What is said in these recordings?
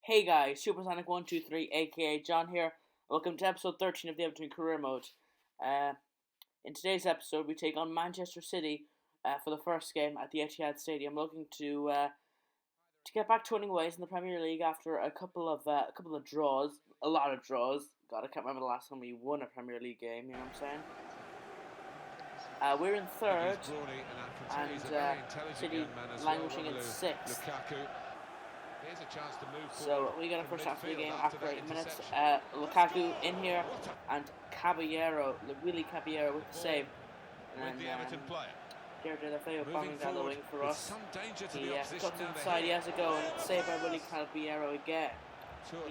Hey guys, Supersonic123 aka John here. Welcome to episode 13 of the Everton Career Mode. In today's episode, we take on Manchester City for the first game at the Etihad Stadium, looking to get back to winning ways in the Premier League after a couple of draws, a lot of draws. God, I can't remember the last time we won a Premier League game. You know what I'm saying? We're in third, and City languishing in sixth. So we got a first half of the game after 8 minutes. Lukaku in here, and Willy Caballero with the save. And Jared Deulofeu bombing down the wing for us. He cuts inside, he has a go, and it's saved by Willy Caballero again.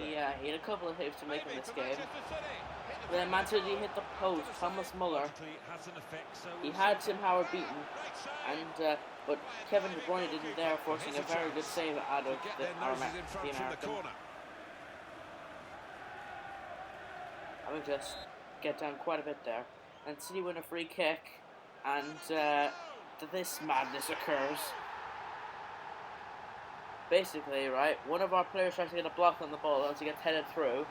He had a couple of saves to make in this game. Then Man City hit the post. Thomas Muller, he had Tim Howard beaten, and but Kevin De Bruyne didn't there, forcing a very good save out of the American. I would just get down quite a bit there, and City win a free kick, and this madness occurs. Basically, right, one of our players tries to get a block on the ball as he gets headed through.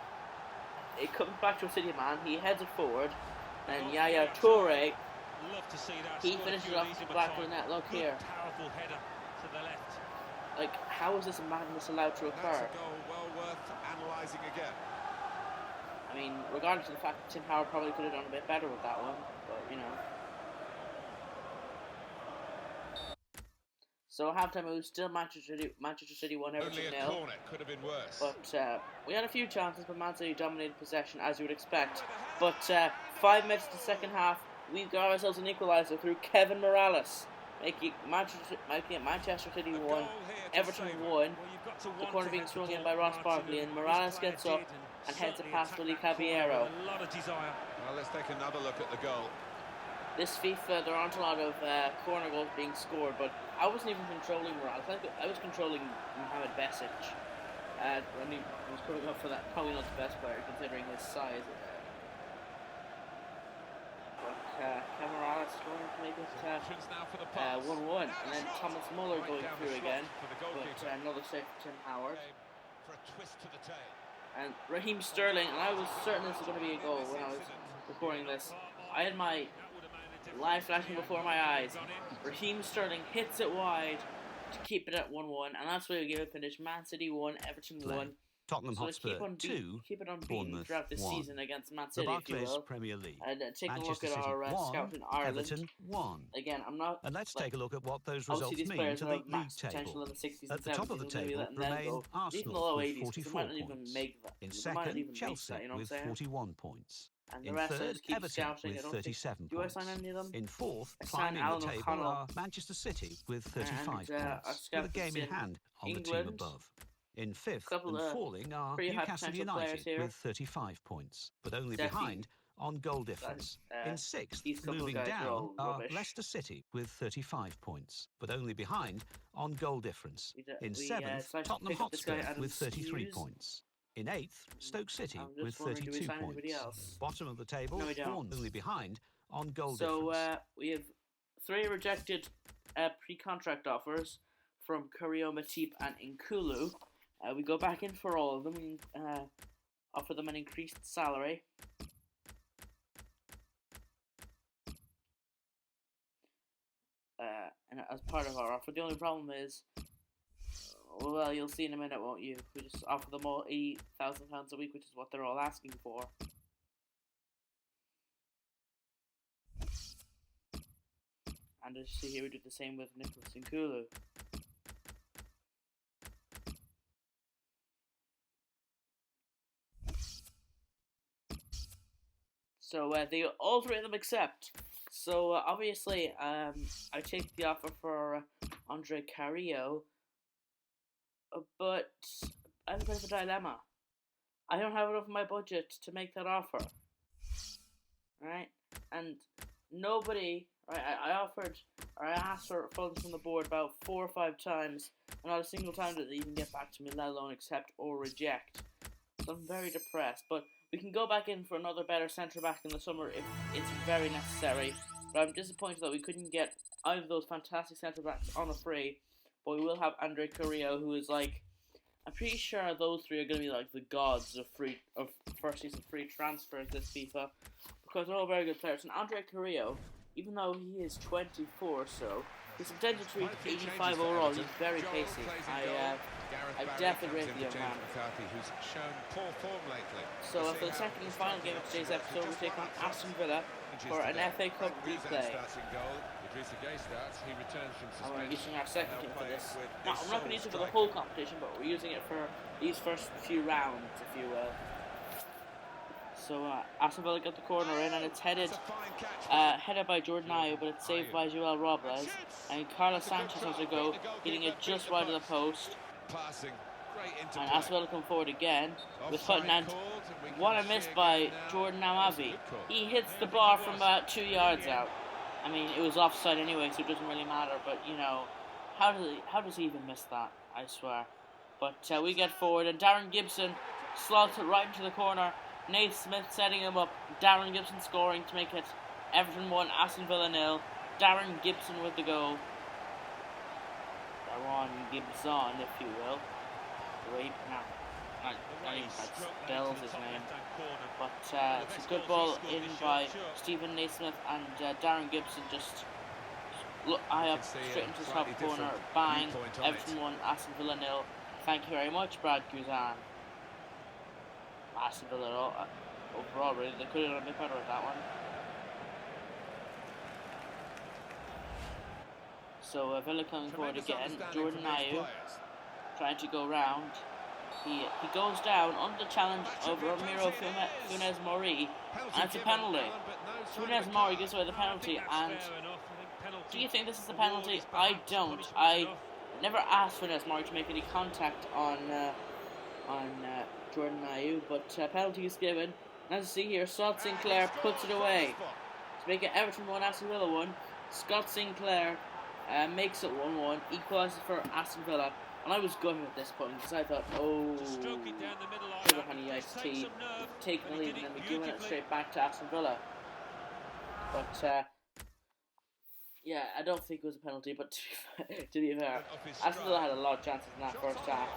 It comes back to a City man, he heads it forward, and Yaya Toure, he finishes off the back of the net. Look here. Powerful header to the left. Like, how is this madness allowed to occur? That's a goal well worth analysing again. I mean, regardless of the fact that Tim Howard probably could have done a bit better with that one, but you know. So halftime it was still Manchester City 1, Everton 0. Corner could have been worse. But we had a few chances, but Man City dominated possession as you would expect. But 5 minutes to the second half, we got ourselves an equaliser through Kevin Morales, making it Manchester City 1, Everton 1. The corner being swung in by Ross Barkley, and Morales gets up and heads it past Willy Caballero. A lot of desire. Well, let's take another look at the goal. This FIFA, there aren't a lot of corner goals being scored, but I wasn't even controlling Morales. I was controlling Mohamed Besic when he was coming up for that. Probably not the best player considering his size. But Kevin Morales scoring to make it 1-1, and then Thomas Muller going through again, but another save for Tim Howard. And Raheem Sterling, and I was certain this was going to be a goal when I was recording this. I had my live flashing before my eyes. Raheem Sterling hits it wide to keep it at 1-1, and that's where we give it finish. Man City 1, Everton 1. Tottenham Hotspur 2, keep it unbeaten Bournemouth throughout this 1. season against Man City, The if you Barclays will. Premier League. And take Manchester a look at City our 1, scout in Ireland. Everton 1. Again, I'm not. And let's take a look at what those Obviously, results these mean players to the have league max potential table. in the 60s At the and 70s. top of the table Even remain the low Arsenal 80s, with 44 might not even points. make that. In They might not second, even Chelsea make that, you know what I'm with saying? 41 points. And the In rest third, just keep Everton scouting. with 37 Do I points. sign any of them? In fourth, I sign climbing Alan the table O'Connell. are Manchester City with 35 our points, with a scouts game in in hand on the team England. above. In fifth Couple and of falling are pretty high Newcastle potential players United here. with 35 points, but only Definitely. behind on goal difference. In sixth, these couple of moving guys are down, all are rubbish. Leicester City with 35 points, but only behind on goal difference. In seventh, Tottenham Hotspur with 33 points. In eighth, Stoke City with 32 points. Bottom of the table, Bournemouth only behind on goal difference. So we have 3 rejected pre-contract offers from Kurio Matip and Nkulu. We go back in for all of them. We offer them an increased salary. And as part of our offer, the only problem is, well, you'll see in a minute, won't you? We just offer them all £80,000 a week, which is what they're all asking for. And as you see here, we do the same with Nicholas Nkulu. So all 3 of them accept. So obviously, I take the offer for Andre Carrillo, but I have a bit of a dilemma. I don't have enough in my budget to make that offer. Right? And nobody, right, I asked for funds from the board about 4 or 5 times, and not a single time did they even get back to me, let alone accept or reject. So I'm very depressed, but we can go back in for another better centre-back in the summer if it's very necessary. But I'm disappointed that we couldn't get either of those fantastic centre-backs on a free, but we will have Andre Carrillo, who is like I'm pretty sure those three are going to be like the gods of first season free transfers this FIFA, because they're all very good players. And Andre Carrillo, even though he is 24, so he's intended to reach 85 overall. He's very pacey. I definitely rate the young man. Who's shown poor form lately. So for the second and final game of today's episode, we take on Aston Villa for an FA Cup replay. And we're using our second team for this. Now, I'm not going to use it for the whole competition, but we're using it for these first few rounds, if you will. So Aston Villa got the corner in, and it's headed by Jordan Ayew, but it's saved by Joel Robles. And Carlos Sanchez has a go, hitting it just wide of the post. And Aston Villa come forward again with Hutton, and what a miss by Jordan Amavi. He hits the bar from about 2 yards out. I mean, it was offside anyway, so it doesn't really matter. But you know, how does he even miss that? I swear. But we get forward, and Darren Gibson slots it right into the corner. Nate Smith setting him up. Darren Gibson scoring to make it Everton 1, Aston Villa 0. Darren Gibson with the goal. Darren Gibson, if you will. The way he spells his name. But it's a good ball in by Stephen Naismith, and Darren Gibson just eye up straight into the top corner. Bang! Everton 1, Aston Villa 0. Thank you very much, Brad Guzan. Aston Villa overall, really, they could have done a bit better with that one. So Villa coming forward again. Jordan Ayew trying to go round. He goes down under the challenge of Ramiro Funes Mori, and it's a penalty. Funes Mori gives away the penalty, and do you think this is a penalty? I don't. I never asked Funes Mori to make any contact on Jordan Ayew, but penalty is given. And as you see here, Scott Sinclair puts it away to make it Everton 1, Aston Villa 1. Scott Sinclair makes it 1-1, equalises for Aston Villa. And I was gutted at this point because I thought, oh, sugar honey iced tea, taking the lead and then giving it straight back to Aston Villa. But yeah, I don't think it was a penalty, but to be fair, Aston Villa had a lot of chances in that first half.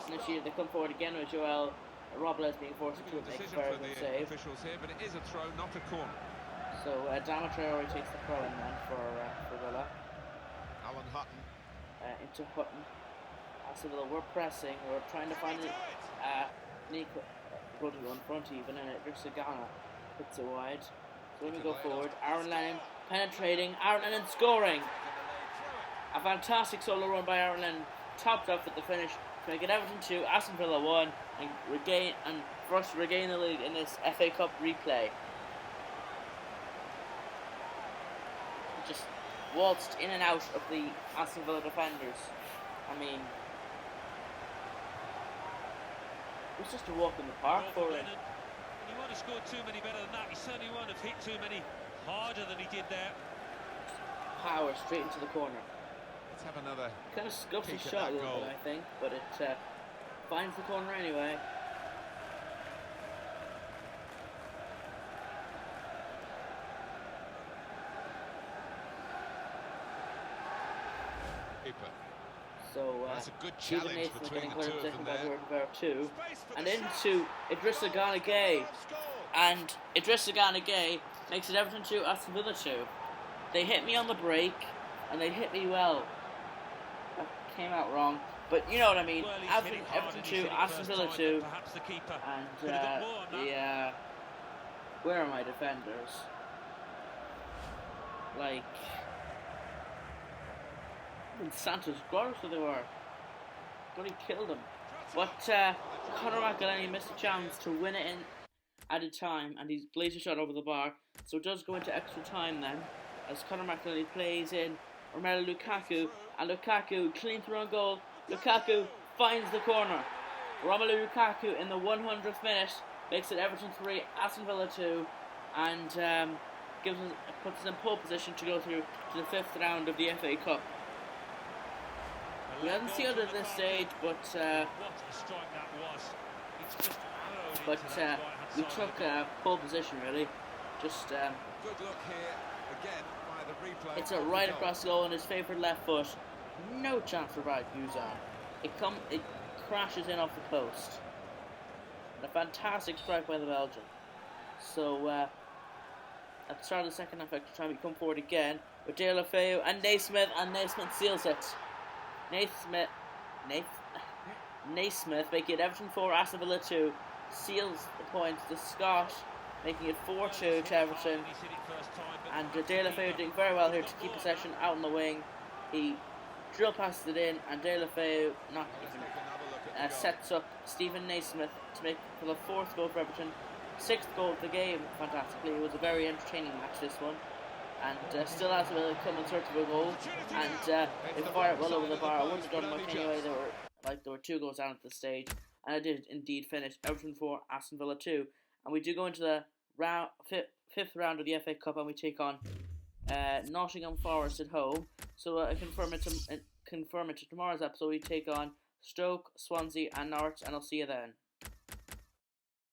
And this year they come forward again with Joel Robles being forced to make a very good save. Here, but it is a throw, not a corner. So Adama Traore takes the throw in then for Villa. Alan Hutton. Into Hutton. Aston Villa, we're pressing, we're trying to find it. Nico going in front even, and Idrissa Gana puts it wide. So when we go forward, Aaron Lennon penetrating, Aaron Lennon scoring. A fantastic solo run by Aaron Lennon, topped off at the finish to make it Everton 2, Aston Villa 1, and regain the lead in this FA Cup replay. Just waltzed in and out of the Aston Villa defenders. I mean, it was just a walk in the park for him. He might have scored too many better than that. He certainly wouldn't have hit too many harder than he did there. Power straight into the corner. Let's have another. Kind of scuffs his shot a little bit, I think, but it finds the corner anyway. So that's a good challenge between the two of them there. Two, and into Idrissa Gana Gueye, and Idrissa Gana Gueye makes it Everton 2, Aston Villa 2. They hit me on the break, and they hit me well. That came out wrong, but you know what I mean. Everton 2, Aston Villa 2, and yeah, where are my defenders? Like. And Santos Gross, so they were. But he killed him. But Conor McElhenney missed a chance to win it in added time, and he's blazed a shot over the bar. So it does go into extra time then, as Conor McElhenney plays in Romelu Lukaku, and Lukaku clean through on goal. Lukaku finds the corner. Romelu Lukaku in the 100th minute makes it Everton 3, Aston Villa 2, and puts us in pole position to go through to the 5th round of the FA Cup. We haven't sealed it at this stage, but we took pole position really. Just good look here again by the replay. It's a right across the goal on his favourite left foot. No chance for Brad Guzan. It crashes in off the post. And a fantastic strike by the Belgian. So, at the start of the second half, actually trying to come forward again with De La Feu and Naismith seals it. Naismith making it Everton 4, Aston Villa 2, seals the points to Scott, making it 4-2 to Everton. And De La Feu doing very well here to keep possession out on the wing. He drill passes it in, and De La Feu not even sets up Stephen Naismith to make for the 4th goal for Everton. 6th goal of the game, fantastically. It was a very entertaining match, this one. And still has to come in search of a goal. And if fire it well over the bar, I wouldn't have done much anyway. There were 2 goals down at this stage. And I did indeed finish Everton 4, Aston Villa 2. And we do go into the 5th round of the FA Cup, and we take on Nottingham Forest at home. So I confirm it to tomorrow's episode. We take on Stoke, Swansea and Norwich, and I'll see you then.